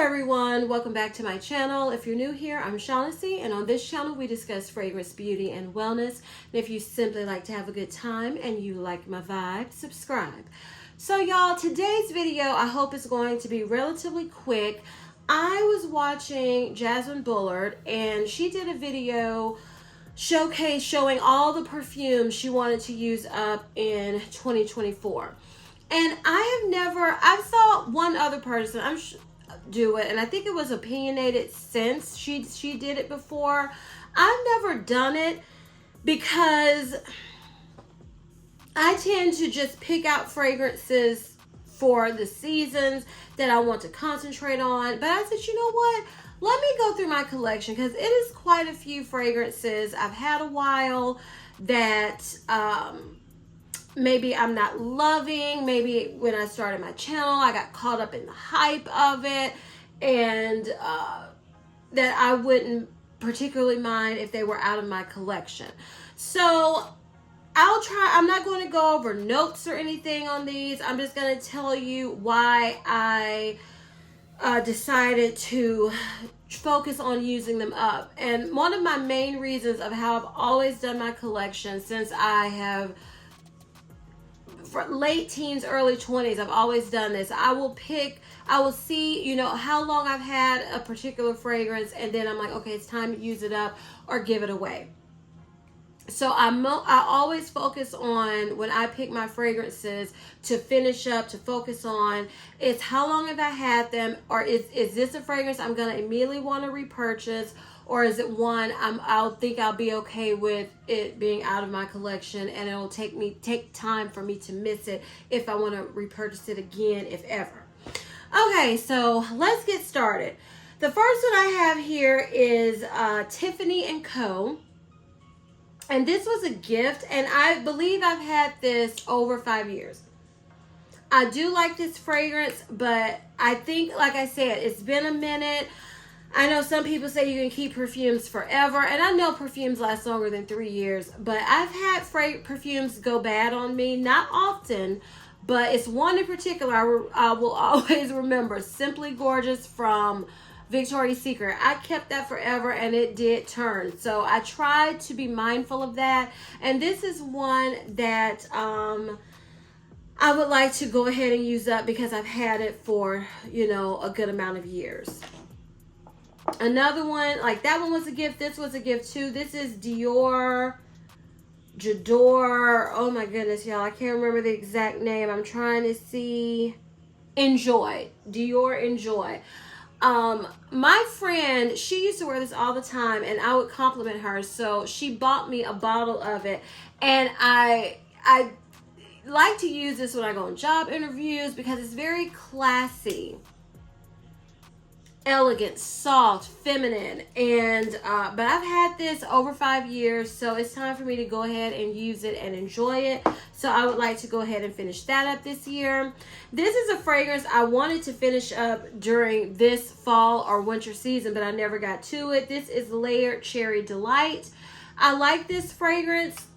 everyone, welcome back to my channel. If you're new here, I'm Shaughnessy, and on this channel we discuss fragrance, beauty, and wellness. And if you simply like to have a good time and you like my vibe, subscribe. So y'all, today's video I hope is going to be relatively quick. I was watching Jasmine Bullard and she did a video showcase showing all the perfumes she wanted to use up in 2024. And I saw one other person do it, and I think it was Opinionated Scents. She did it before. I've never done it because I tend to just pick out fragrances for the seasons that I want to concentrate on. But I said, you know what? Let me go through my collection because it is quite a few fragrances I've had a while that maybe I'm not loving. Maybe when I started my channel, I got caught up in the hype of it, and that I wouldn't particularly mind if they were out of my collection. So I'm not going to go over notes or anything on these. I'm just going to tell you why I decided to focus on using them up. And one of my main reasons of how I've always done my collection since I have for late teens, early 20s, I've always done this. I will see, you know, how long I've had a particular fragrance, and then I'm like, okay, it's time to use it up or give it away. So I always focus on, when I pick my fragrances to finish up, to focus on, it's how long have I had them, or is this a fragrance I'm going to immediately want to repurchase, or is it one I'll think I'll be okay with it being out of my collection, and it'll take time for me to miss it if I want to repurchase it again, if ever. Okay, so let's get started. The first one I have here is Tiffany & Co. And this was a gift, and I believe I've had this over 5 years. I do like this fragrance, but I think, like I said, it's been a minute. I know some people say you can keep perfumes forever, and I know perfumes last longer than 3 years, but I've had perfumes go bad on me, not often, but it's one in particular I will always remember, Simply Gorgeous from Victoria's Secret. I kept that forever and it did turn. So I tried to be mindful of that. And this is one that I would like to go ahead and use up because I've had it for, you know, a good amount of years. Another one, like that one was a gift. This was a gift too. This is Jador. Oh my goodness, y'all. I can't remember the exact name. I'm trying to see. Enjoy. Dior Enjoy. My friend, she used to wear this all the time, and I would compliment her, so she bought me a bottle of it, and I like to use this when I go on job interviews because it's very classy, elegant, soft, feminine, and but I've had this over 5 years, so it's time for me to go ahead and use it and enjoy it. So I would like to go ahead and finish that up this year. This is a fragrance I wanted to finish up during this fall or winter season, but I never got to it. This is Layered Cherry Delight. I like this fragrance.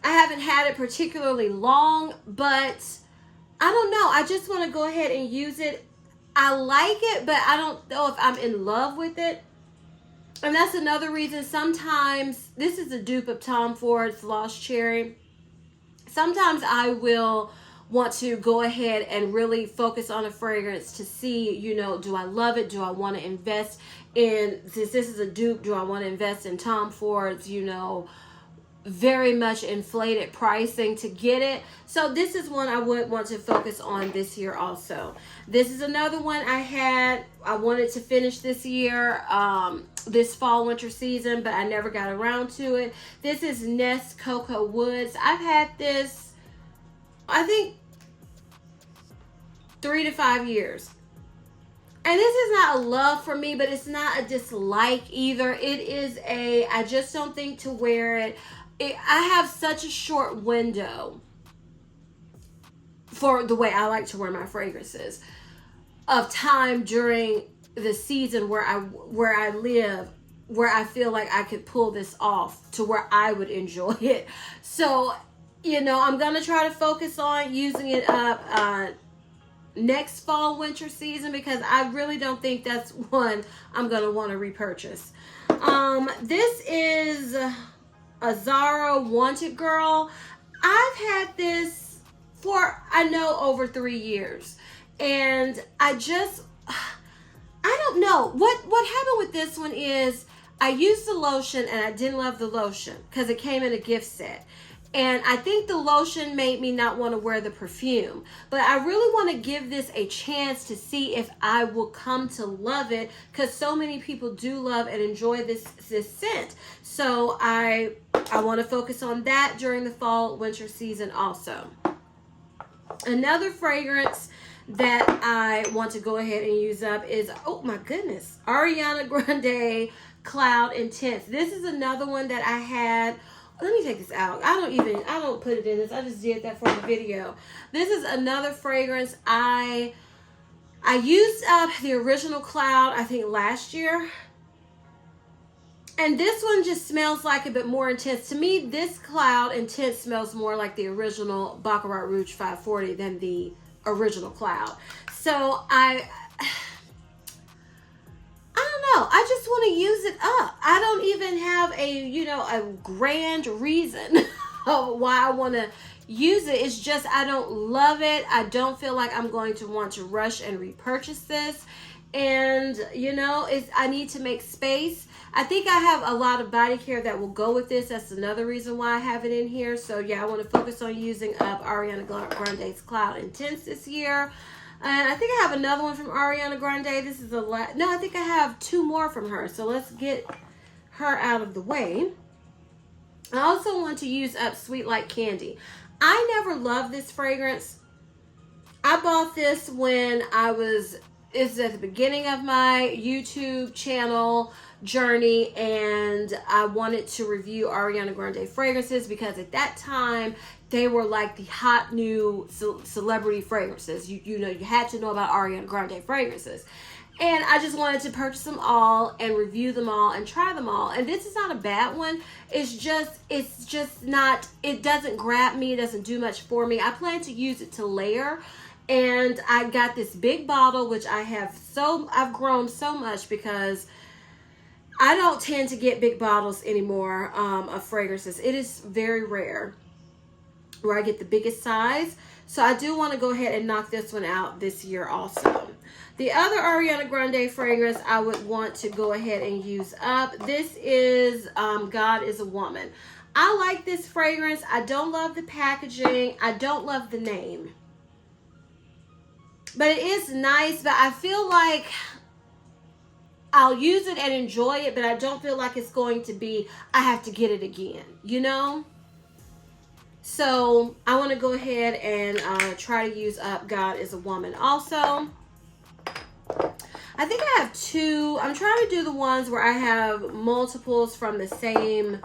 I haven't had it particularly long, but I don't know. I just want to go ahead and use it. I like it, but I don't know if I'm in love with it. And that's another reason sometimes, this is a dupe of Tom Ford's Lost Cherry. Sometimes I will want to go ahead and really focus on a fragrance to see, you know, do I love it? Do I want to invest in, since this is a dupe, do I want to invest in Tom Ford's, you know, very much inflated pricing to get it? So this is one I would want to focus on this year also. This is another one I wanted to finish this year, this fall winter season, but I never got around to it. This is Nest Cocoa Woods. I've had this, I think, 3 to 5 years. And this is not a love for me, but it's not a dislike either. It is I just don't think to wear it. I have such a short window for the way I like to wear my fragrances of time during the season where I live, where I feel like I could pull this off to where I would enjoy it. So, you know, I'm going to try to focus on using it up next fall winter season, because I really don't think that's one I'm going to want to repurchase. This is Azzaro Wanted Girl. I've had this for, I know, over 3 years. And I don't know. What happened with this one is I used the lotion and I didn't love the lotion because it came in a gift set. And I think the lotion made me not want to wear the perfume. But I really want to give this a chance to see if I will come to love it, because so many people do love and enjoy this scent. So I want to focus on that during the fall winter season also. Another fragrance that I want to go ahead and use up is, oh my goodness, Ariana Grande Cloud Intense. This is another one that I had. Let me take this out. I don't put it in this. I just did that for the video. This is another fragrance. I used up the original Cloud, I think last year. And this one just smells like it, but more intense. To me, this Cloud Intense smells more like the original Baccarat Rouge 540 than the original Cloud. So I don't know. I just want to use it up. I don't even have a grand reason of why I want to use it. It's just I don't love it. I don't feel like I'm going to want to rush and repurchase this. And I need to make space. I think I have a lot of body care that will go with this. That's another reason why I have it in here. So yeah, I want to focus on using up Ariana Grande's Cloud Intense this year. And I think I have another one from Ariana Grande. This is I think I have 2 more from her. So let's get her out of the way. I also want to use up Sweet Like Candy. I never loved this fragrance. I bought this when it's at the beginning of my YouTube channel journey, and I wanted to review Ariana Grande fragrances because at that time they were like the hot new celebrity fragrances. You had to know about Ariana Grande fragrances. And I just wanted to purchase them all and review them all and try them all. And this is not a bad one. It's just not, it doesn't grab me. It doesn't do much for me. I plan to use it to layer. And I got this big bottle, which I've grown so much because I don't tend to get big bottles anymore of fragrances. It is very rare where I get the biggest size. So I do want to go ahead and knock this one out this year also. The other Ariana Grande fragrance I would want to go ahead and use up. This is God is a Woman. I like this fragrance. I don't love the packaging. I don't love the name. But it is nice, but I feel like I'll use it and enjoy it, but I don't feel like it's going to be, I have to get it again, So I want to go ahead and try to use up God is a Woman also. I think I have 2. I'm trying to do the ones where I have multiples from the same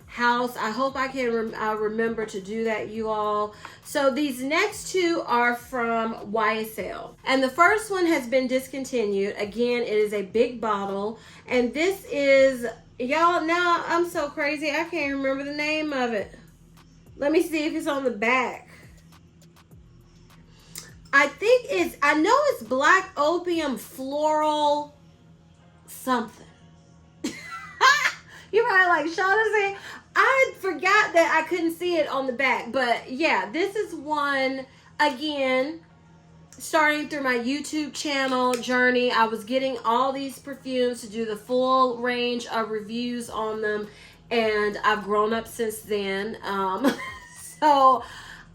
house. I hope I can remember to do that, you all. So these next 2 are from YSL. And the first one has been discontinued. Again, it is a big bottle. And this is, y'all, now I'm so crazy. I can't remember the name of it. Let me see if it's on the back. I know it's Black Opium Floral something. You're probably like, Shaughnessy, I forgot that I couldn't see it on the back. But yeah, this is one, again, starting through my YouTube channel journey. I was getting all these perfumes to do the full range of reviews on them. And I've grown up since then. So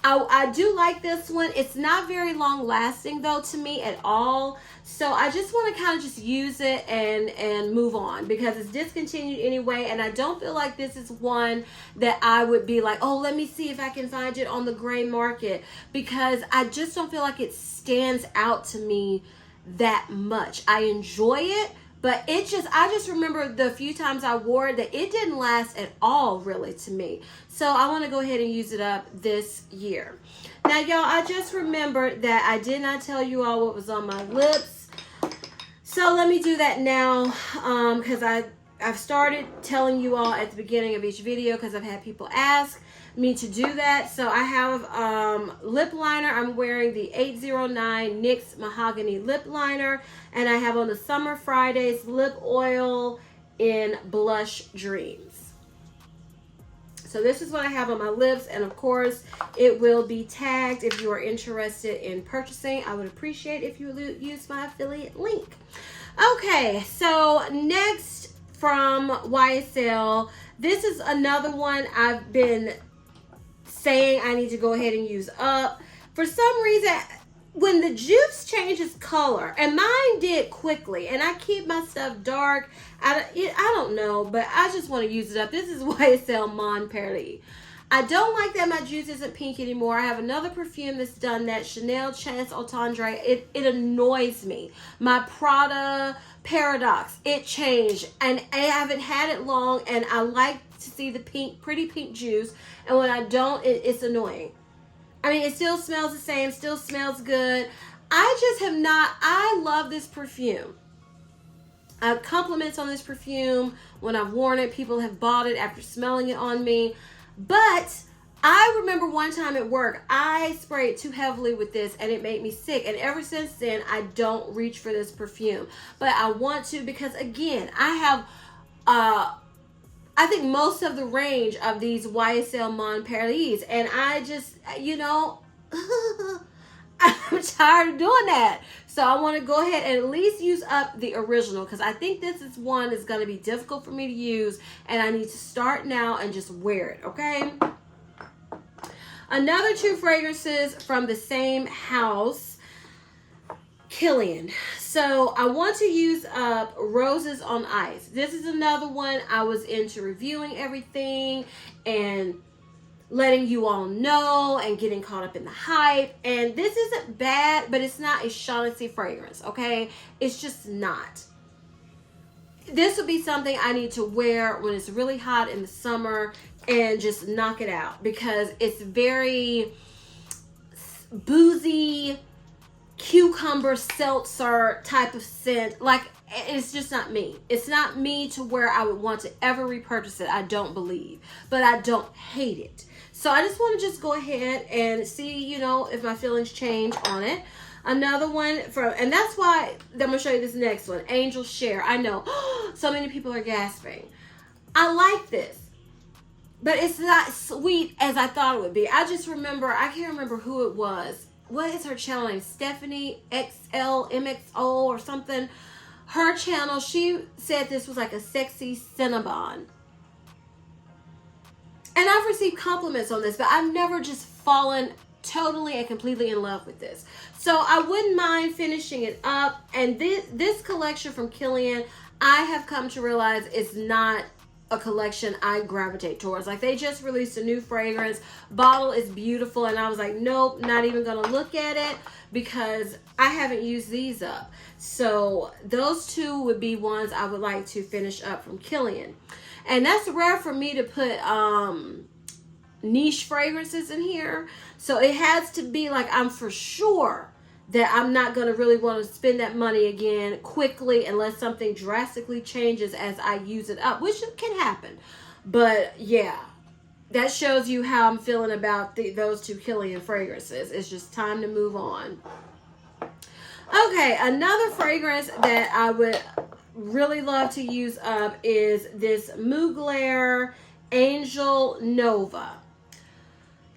I do like this one. It's not very long lasting though to me at all. So I just want to kind of just use it and move on because it's discontinued anyway. And I don't feel like this is one that I would be like, oh, let me see if I can find it on the gray market, because I just don't feel like it stands out to me that much. I enjoy it, but I just remember the few times I wore it that it didn't last at all really to me. So I want to go ahead and use it up this year. Now, y'all, I just remembered that I did not tell you all what was on my lips. So let me do that now because I've started telling you all at the beginning of each video because I've had people ask. me to do that. So I have lip liner. I'm wearing the 809 NYX Mahogany Lip Liner. And I have on the Summer Fridays lip oil in Blush Dreams. So this is what I have on my lips, and of course it will be tagged if you are interested in purchasing. I would appreciate if you use my affiliate link. Okay, so next from YSL, this is another one I've been saying I need to go ahead and use up. For some reason, when the juice changes color, and mine did quickly, and I keep my stuff dark, I don't know, but I just want to use it up. This is YSL Mon Perle. I don't like that my juice isn't pink anymore. I have another perfume that's done that, Chanel Chance Entendre. It annoys me. My Prada Paradox, it changed, and I haven't had it long, and I like to see the pink, pretty pink juice, and when I don't, it's annoying. I mean, it still smells the same, still smells good. I just have not, I love this perfume. I have compliments on this perfume. When I've worn it, people have bought it after smelling it on me. But I remember one time at work, I sprayed too heavily with this and it made me sick. And ever since then, I don't reach for this perfume. But I want to because, again, I have, I think most of the range of these YSL Mon Perles, and I just, you know, I'm tired of doing that. So I want to go ahead and at least use up the original, because I think this is one that's going to be difficult for me to use, and I need to start now and just wear it, okay? Another two fragrances from the same house, Killian. So I want to use up Roses on Ice. This is another one I was into reviewing everything and letting you all know and getting caught up in the hype. And this isn't bad, but it's not a Shaughnessy fragrance, okay? It's just not. This would be something I need to wear when it's really hot in the summer and just knock it out, because it's very boozy, cucumber seltzer type of scent. Like, it's just not me. It's not me to where I would want to ever repurchase it. I don't believe, but I don't hate it. So I just want to just go ahead and see, you know, if my feelings change on it. Another one from, and that's why I'm going to show you this next one, Angel Share. I know so many people are gasping. I like this, but it's not sweet as I thought it would be. I just remember, I can't remember who it was. What is her channel name? Stephanie XLMXO or something. Her channel, she said this was like a sexy Cinnabon. And I've received compliments on this, but I've never just fallen totally and completely in love with this. So I wouldn't mind finishing it up. And this collection from Killian, I have come to realize is not a collection I gravitate towards. Like, they just released a new fragrance. Bottle is beautiful, and I was like, nope, not even gonna look at it because I haven't used these up. So those two would be ones I would like to finish up from Killian. And that's rare for me to put niche fragrances in here. So it has to be like I'm for sure that I'm not going to really want to spend that money again quickly unless something drastically changes as I use it up, which can happen. But yeah, that shows you how I'm feeling about those two Killian fragrances. It's just time to move on. Okay, another fragrance that I would really love to use up is this Mugler Angel Nova.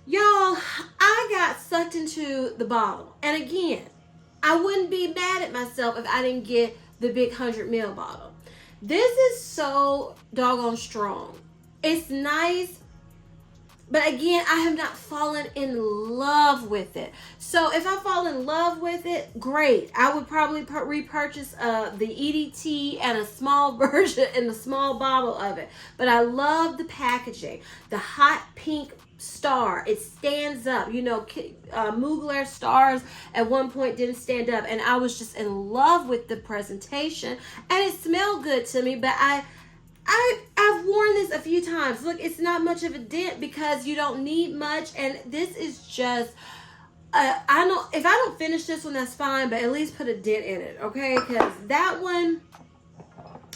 Y'all, I got sucked into the bottle. And again, I wouldn't be mad at myself if I didn't get the big 100 ml bottle. This is so doggone strong. It's nice, but again, I have not fallen in love with it. So if I fall in love with it, great. I would probably repurchase the EDT and a small version and a small bottle of it. But I love the packaging. The hot pink star, it stands up. You know, Mugler stars at one point didn't stand up, and I was just in love with the presentation, and it smelled good to me. But I've worn this a few times. Look, it's not much of a dent because you don't need much, and this is just I know if I don't finish this one, that's fine, but at least put a dent in it, okay? Because that one,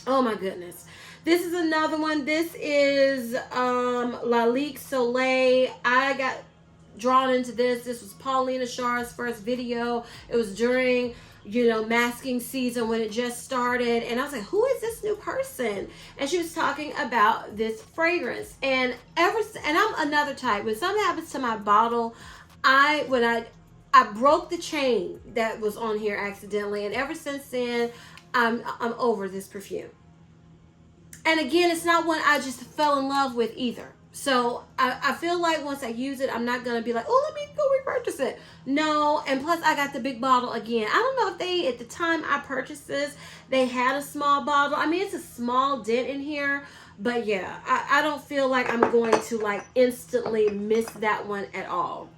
oh my goodness. This is another one. This is Lalique Soleil. I got drawn into this. This was Paulina Char's first video. It was during, you know, masking season when it just started. And I was like, who is this new person? And she was talking about this fragrance. And I'm another type. When something happens to my bottle, I broke the chain that was on here accidentally. And ever since then, I'm over this perfume. And again, it's not one I just fell in love with either. So I feel like once I use it, I'm not going to be like, oh, let me go repurchase it. No. And plus, I got the big bottle again. I don't know if they, at the time I purchased this, they had a small bottle. I mean, it's a small dent in here. But yeah, I don't feel like I'm going to like instantly miss that one at all.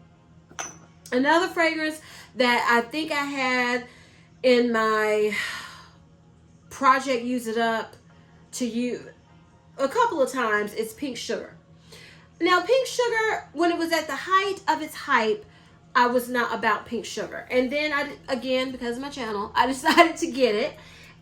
Another fragrance that I think I had in my project Use It Up to use a couple of times is Pink Sugar. Now, Pink Sugar, when it was at the height of its hype, I was not about Pink Sugar. And then again, because of my channel, I decided to get it.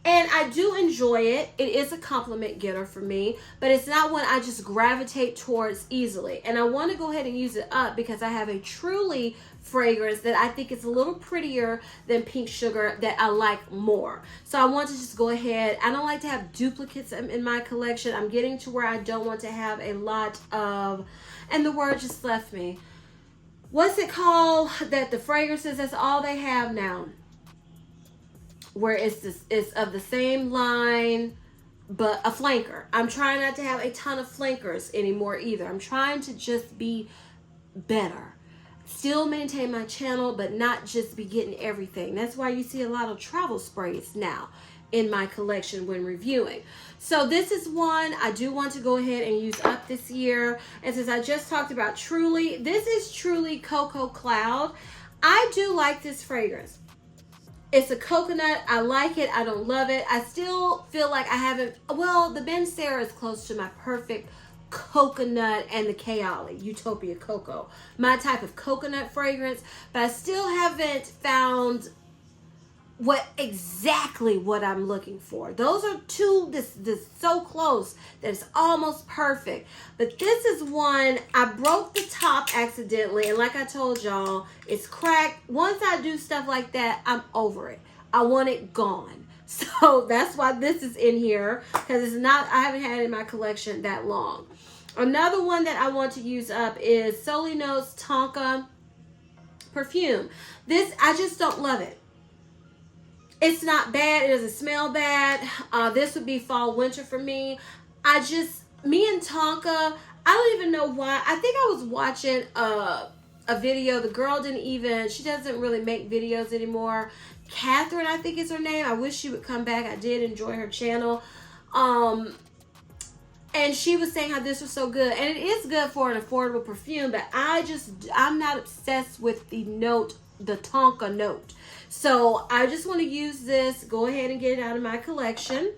And I do enjoy it. It is a compliment getter for me, but it's not one I just gravitate towards easily. And I want to go ahead and use it up because I have a Truly fragrance that I think is a little prettier than Pink Sugar that I like more. So I want to just go ahead. I don't like to have duplicates in my collection. I'm getting to where I don't want to have a lot of, and the word just left me. What's it called? That the fragrances, that's all they have now. Where it's of the same line, but a flanker. I'm trying not to have a ton of flankers anymore either. I'm trying to just be better. Still maintain my channel, but not just be getting everything. That's why you see a lot of travel sprays now in my collection when reviewing. So this is one I do want to go ahead and use up this year. And since I just talked about Truly, this is Truly Cocoa Cloud. I do like this fragrance. It's a coconut. I like it. I don't love it. I still feel like I haven't, well, the Ben Sarah is close to my perfect coconut and the Kayali, Utopia Cocoa. My type of coconut fragrance, but I still haven't found exactly what I'm looking for. Those are two, this so close that it's almost perfect. But this is one, I broke the top accidentally, and like I told y'all, it's cracked. Once I do stuff like that, I'm over it. I want it gone. So that's why this is in here, because it's not, I haven't had it in my collection that long. Another one that I want to use up is Solino's Tonka perfume. This, I just don't love it. It's not bad. It doesn't smell bad. This would be fall, winter for me. Me and Tonka, I don't even know why. I think I was watching a video. The girl she doesn't really make videos anymore. Catherine, I think is her name. I wish she would come back. I did enjoy her channel. And she was saying how this was so good. And it is good for an affordable perfume, but I'm not obsessed with the Tonka note. So I just want to use this, go ahead and get it out of my collection.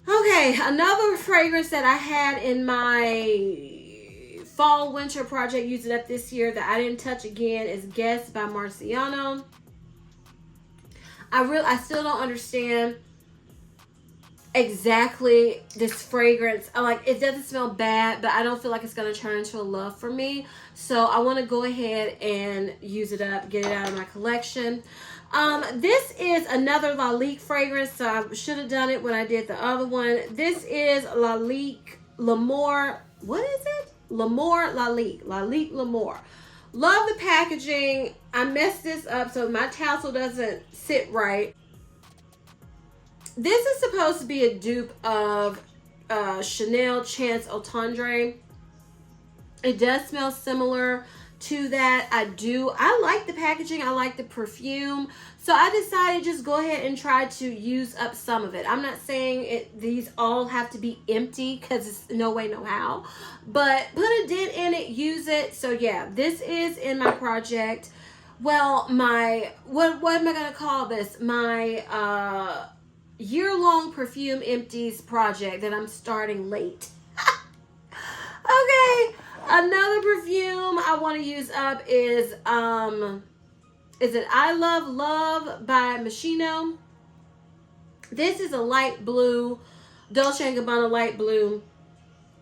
Okay, another fragrance that I had in my fall winter project, Use It Up this year, that I didn't touch again is Guess by Marciano. I still don't understand exactly this fragrance. It doesn't smell bad, but I don't feel like it's going to turn into a love for me. So I want to go ahead and use it up, get it out of my collection. This is another Lalique fragrance, so I should have done it when I did the other one. This is L'Amour. What is it? L'Amour Lalique. Lalique L'Amour. Love the packaging. I messed this up so my tassel doesn't sit right. This is supposed to be a dupe of Chanel Chance Otendre. It does smell similar to that. I like the packaging. I like the perfume. So I decided just go ahead and try to use up some of it. I'm not saying these all have to be empty because it's no way, no how. But put a dent in it, use it. So yeah, this is in my project. Well, what am I going to call this? My year-long perfume empties project that I'm starting late. Okay. Another perfume I want to use up is it I Love by Moschino. This is a light blue Dolce & Gabbana Light Blue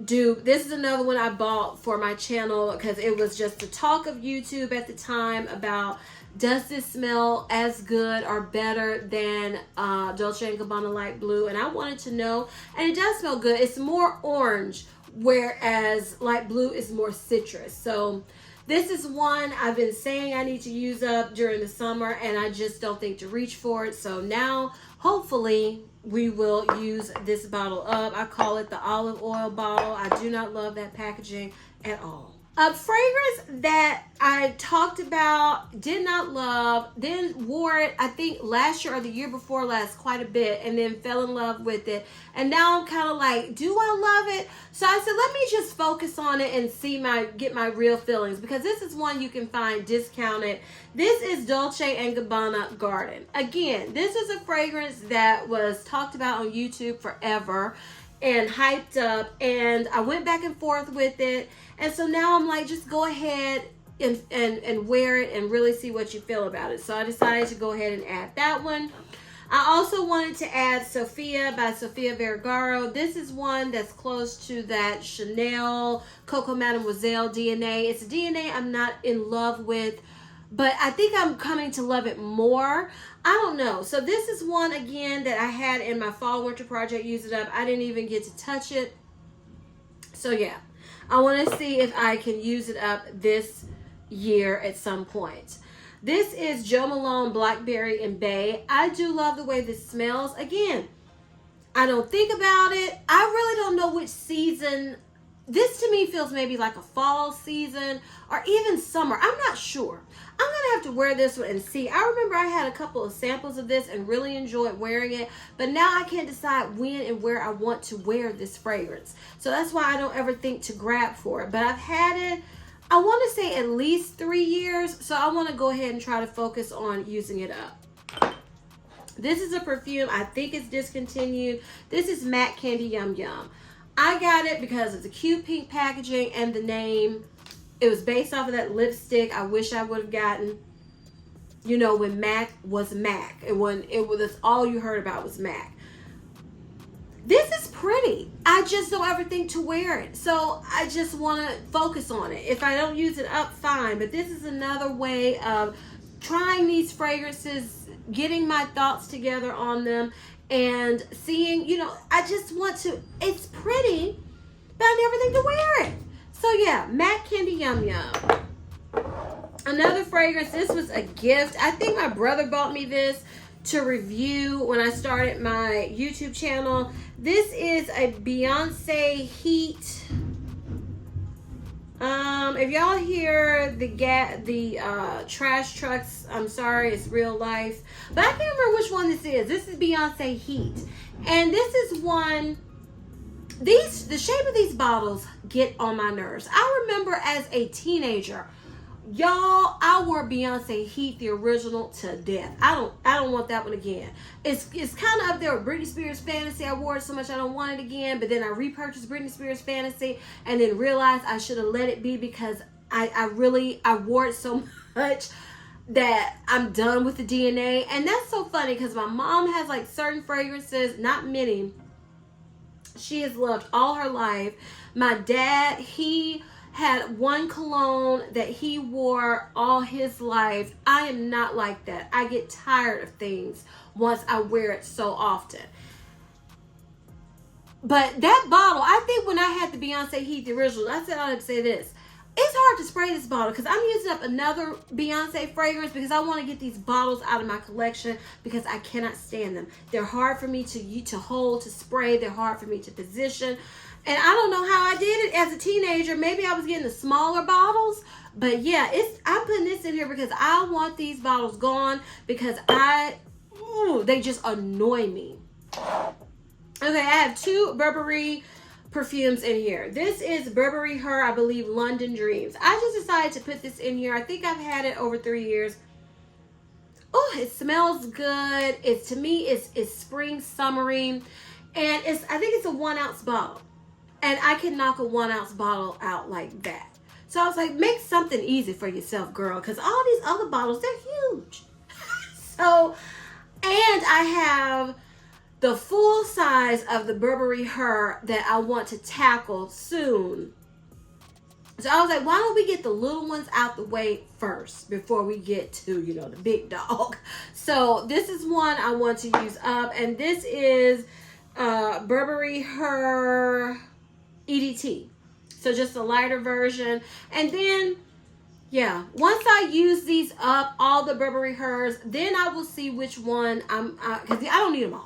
dupe. This is another one I bought for my channel because it was just the talk of YouTube at the time about, does this smell as good or better than Dolce & Gabbana Light Blue? And I wanted to know, and it does smell good. It's more orange, whereas Light Blue is more citrus. So this is one I've been saying I need to use up during the summer, and I just don't think to reach for it. So now, hopefully, we will use this bottle up. I call it the olive oil bottle. I do not love that packaging at all. A fragrance that I talked about, did not love, then wore it, I think last year or the year before last quite a bit, and then fell in love with it. And now I'm kind of like, do I love it? So I said, let me just focus on it and get my real feelings, because this is one you can find discounted. This is Dolce & Gabbana Garden. Again, this is a fragrance that was talked about on YouTube forever and hyped up, and I went back and forth with it. And so now I'm like, just go ahead and wear it and really see what you feel about it. So I decided to go ahead and add that one. I also wanted to add Sophia by Sofia Vergara. This is one that's close to that Chanel Coco Mademoiselle DNA. It's a DNA I'm not in love with, but I think I'm coming to love it more. I don't know. So this is one, again, that I had in my fall winter project, use it up. I didn't even get to touch it. So yeah, I want to see if I can use it up this year at some point. This is Jo Malone Blackberry and Bay. I do love the way this smells. Again, I don't think about it. I really don't know which season. This to me feels maybe like a fall season or even summer. I'm not sure. I'm going to have to wear this one and see. I remember I had a couple of samples of this and really enjoyed wearing it. But now I can't decide when and where I want to wear this fragrance. So that's why I don't ever think to grab for it. But I've had it, I want to say at least 3 years. So I want to go ahead and try to focus on using it up. This is a perfume. I think it's discontinued. This is Matte Candy Yum Yum. I got it because it's a cute pink packaging and the name. It was based off of that lipstick I wish I would have gotten, you know, when MAC was MAC. And when it was all you heard about was MAC. This is pretty. I just don't ever think to wear it. So I just want to focus on it. If I don't use it up, fine. But this is another way of trying these fragrances, getting my thoughts together on them, and seeing, you know, I just want to, it's pretty, but I never think to wear it. So yeah, Matte Candy Yum Yum. Another fragrance, this was a gift. I think my brother bought me this to review when I started my YouTube channel. This is a Beyonce Heat. If y'all hear the trash trucks, I'm sorry, it's real life. But I can't remember which one this is. This is Beyonce Heat. And this is one, the shape of these bottles get on my nerves. I remember as a teenager, y'all, I wore Beyonce Heat, the original, to death. I don't want that one again. It's kind of up there with Britney Spears Fantasy. I wore it so much I don't want it again. But then I repurchased Britney Spears Fantasy and then realized I should have let it be because I wore it so much that I'm done with the DNA. And that's so funny because my mom has like certain fragrances, not many, she has loved all her life. My dad, he had one cologne that he wore all his life. I am not like that. I get tired of things once I wear it so often. But that bottle, I think when I had the Beyonce Heat, the original, I said I would say this. It's hard to spray this bottle because I'm using up another Beyonce fragrance because I want to get these bottles out of my collection because I cannot stand them. They're hard for me to hold, to spray. They're hard for me to position. And I don't know how I did it as a teenager. Maybe I was getting the smaller bottles. But yeah, I'm putting this in here because I want these bottles gone because they just annoy me. Okay, I have two Burberry perfumes in here. This is Burberry Her, I believe, London Dreams. I just decided to put this in here. I think I've had it over 3 years. Oh, it smells good. To me, it's spring summery. And I think it's a 1 ounce bottle. And I can knock a 1 ounce bottle out like that. So I was like, make something easy for yourself, girl. Because all these other bottles, they're huge. And I have the full size of the Burberry Her that I want to tackle soon. So I was like, why don't we get the little ones out the way first before we get to, you know, the big dog. So this is one I want to use up. And this is Burberry Her EDT. So just a lighter version. And then, yeah, once I use these up, all the Burberry Hers, then I will see which one because I don't need them all.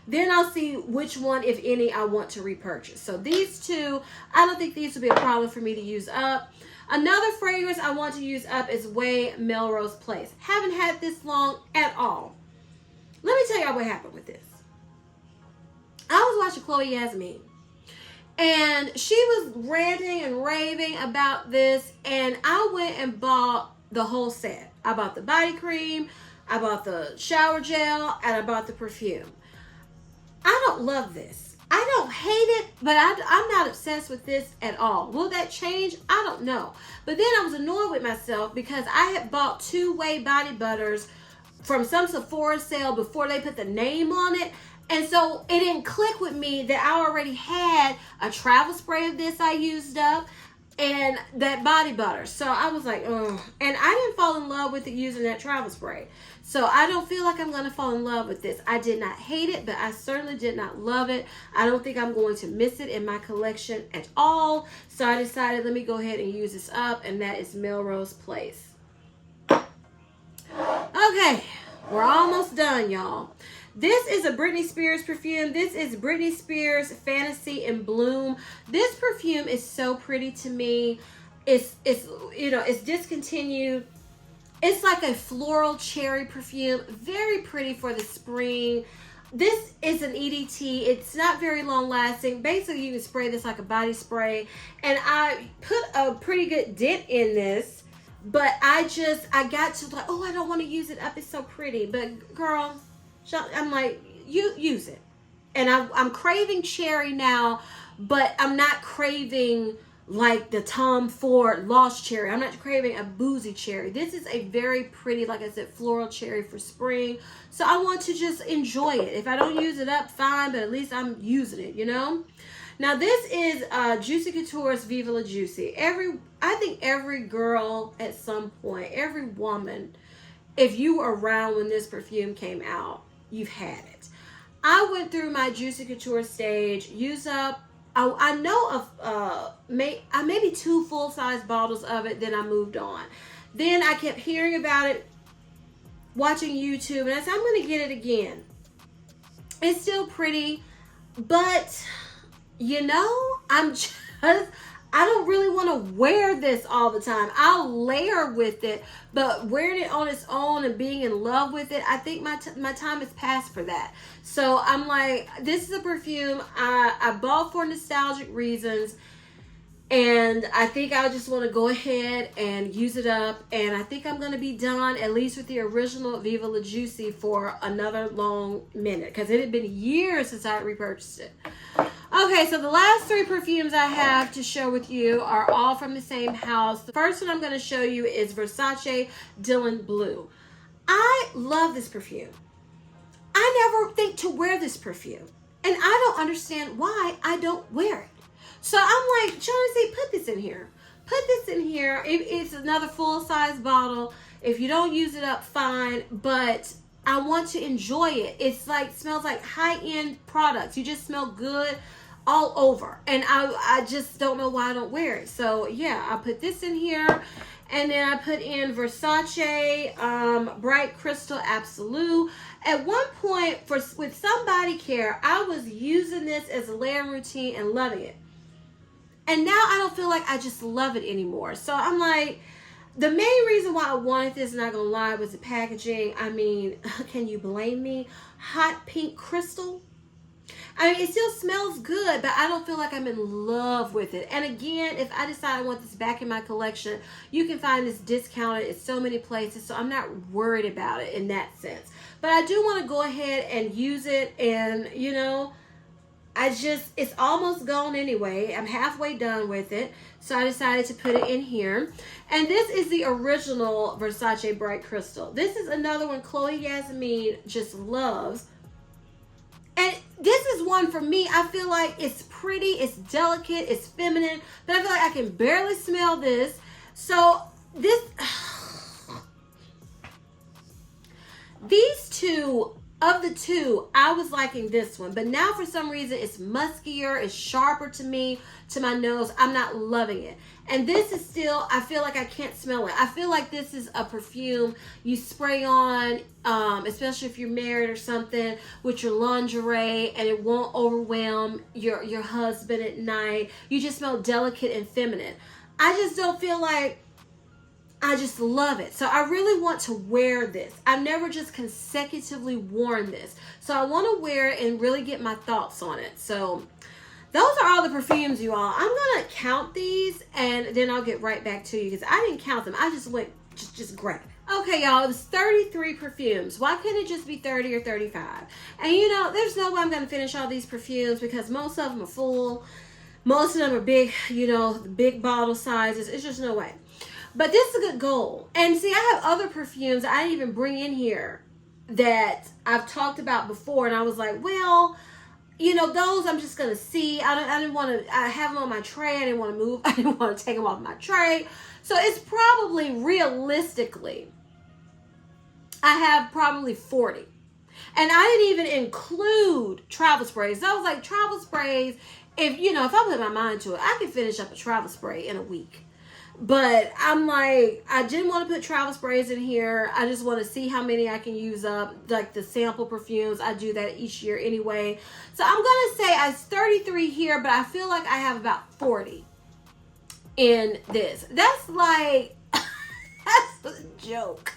Then I'll see which one, if any, I want to repurchase. So these two, I don't think these will be a problem for me to use up. Another fragrance I want to use up is Way Melrose Place. Haven't had this long at all. Let me tell y'all what happened with this. I was watching Chloe Yasmin, and she was ranting and raving about this, and I went and bought the whole set. I bought the body cream, I bought the shower gel, and I bought the perfume. I don't love this. I don't hate it, but I'm not obsessed with this at all. Will that change? I don't know. But then I was annoyed with myself because I had bought 2 Way body butters from some Sephora sale before they put the name on it. And so it didn't click with me that I already had a travel spray of this I used up and that body butter. So I was like, ugh. And I didn't fall in love with it using that travel spray. So I don't feel like I'm going to fall in love with this. I did not hate it, but I certainly did not love it. I don't think I'm going to miss it in my collection at all. So I decided, let me go ahead and use this up, and that is Melrose Place. Okay, we're almost done, y'all. This is a Britney Spears perfume. This is Britney Spears Fantasy in Bloom. This perfume is so pretty to me. It's you know, it's discontinued. It's like a floral cherry perfume. Very pretty for the spring. This is an EDT. It's not very long lasting. Basically, you can spray this like a body spray. And I put a pretty good dent in this. But I got to like, oh, I don't want to use it up. It's so pretty. But girl, I'm like, you use it. And I'm craving cherry now. But I'm not craving like the Tom Ford Lost Cherry. I'm not craving a boozy cherry. This is a very pretty, like I said, floral cherry for spring. So I want to just enjoy it. If I don't use it up, fine, but at least I'm using it, you know? Now this is Juicy Couture's Viva La Juicy. I think every girl at some point, every woman, if you were around when this perfume came out, you've had it. I went through my Juicy Couture stage, used up, I know of maybe 2 full-size bottles of it, then I moved on. Then I kept hearing about it, watching YouTube, and I said, I'm going to get it again. It's still pretty, but, you know, I don't really want to wear this all the time. I'll layer with it, but wearing it on its own and being in love with it, I think my time is past for that. So I'm like, this is a perfume I bought for nostalgic reasons, and I think I just want to go ahead and use it up, and I think I'm going to be done, at least with the original Viva La Juicy, for another long minute, because it had been years since I had repurchased it. Okay, so the last 3 perfumes I have to share with you are all from the same house. The first one I'm going to show you is Versace Dylan Blue. I love this perfume. I never think to wear this perfume, and I don't understand why I don't wear it. So I'm like, Shaughnessy, put this in here. Put this in here. It's another full-size bottle. If you don't use it up, fine, but I want to enjoy it. It's like, smells like high-end products. You just smell good all over. And I just don't know why I don't wear it. So yeah, I put this in here. And then I put in Versace Bright Crystal Absolute. At one point, with some body care, I was using this as a layering routine and loving it. And now I don't feel like I just love it anymore. So I'm like, the main reason why I wanted this, not gonna lie, was the packaging. I mean, can you blame me? Hot pink crystal. I mean, it still smells good, but I don't feel like I'm in love with it. And again, if I decide I want this back in my collection, you can find this discounted at so many places, so I'm not worried about it in that sense. But I do want to go ahead and use it, and, you know, it's almost gone anyway. I'm halfway done with it, so I decided to put it in here. And this is the original Versace Bright Crystal. This is another one Chloe Yasmin just loves. And one for me. I feel like it's pretty, it's delicate, it's feminine, but I feel like I can barely smell this. So this, these two, of the two, I was liking this one, but now for some reason it's muskier, it's sharper to me, to my nose. I'm not loving it. And this is still, I feel like I can't smell it. I feel like this is a perfume you spray on, especially if you're married or something, with your lingerie, and it won't overwhelm your husband at night. You just smell delicate and feminine. I just don't feel like, I just love it. So I really want to wear this. I've never just consecutively worn this. So I want to wear it and really get my thoughts on it. So those are all the perfumes, you all. I'm going to count these and then I'll get right back to you because I didn't count them. I just went, just grab it. Okay, y'all, it was 33 perfumes. Why couldn't it just be 30 or 35? And you know, there's no way I'm going to finish all these perfumes because most of them are full. Most of them are big, you know, the big bottle sizes. It's just no way. But this is a good goal. And see, I have other perfumes I didn't even bring in here that I've talked about before. And I was like, well, you know, those I'm just going to see. I didn't want to, I have them on my tray. I didn't want to move. I didn't want to take them off my tray. So it's probably, realistically, I have probably 40. And I didn't even include travel sprays. So I was like, travel sprays, if, you know, if I put my mind to it, I could finish up a travel spray in a week. But I'm like, I didn't want to put travel sprays in here. I just want to see how many I can use up, like the sample perfumes. I do that each year anyway. So I'm going to say I was 33 here, but I feel like I have about 40 in this. That's like, that's a joke.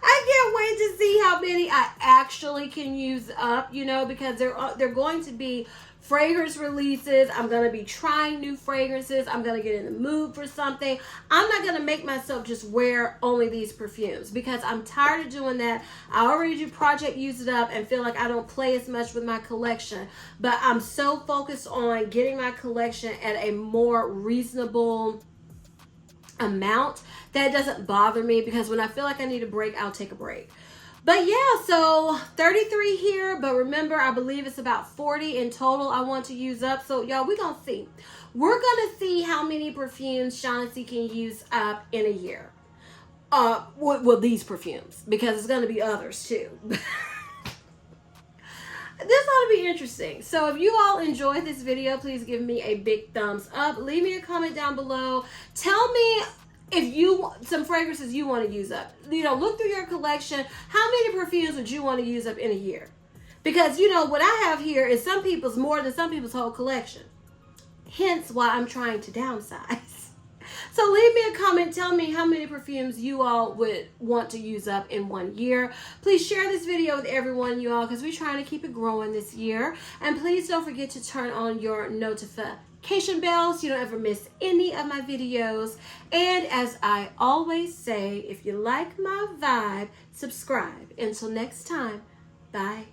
I can't wait to see how many I actually can use up, you know, because they're going to be fragrance releases. I'm going to be trying new fragrances. I'm going to get in the mood for something. I'm not going to make myself just wear only these perfumes because I'm tired of doing that. I already do Project Use It Up and feel like I don't play as much with my collection. But I'm so focused on getting my collection at a more reasonable amount that it doesn't bother me, because when I feel like I need a break, I'll take a break. But yeah, so 33 here, but remember, I believe it's about 40 in total I want to use up. So y'all, we're going to see. We're going to see how many perfumes Shaughnessy can use up in a year. Well, these perfumes, because it's going to be others too. This ought to be interesting. So if you all enjoyed this video, please give me a big thumbs up. Leave me a comment down below. Tell me if some fragrances you want to use up. You know, look through your collection. How many perfumes would you want to use up in a year? Because, you know, what I have here is some people's more than some people's whole collection. Hence why I'm trying to downsize. So leave me a comment. Tell me how many perfumes you all would want to use up in 1 year. Please share this video with everyone, you all, because we're trying to keep it growing this year. And please don't forget to turn on your notification bell so you don't ever miss any of my videos. And as I always say, if you like my vibe, subscribe. Until next time, bye.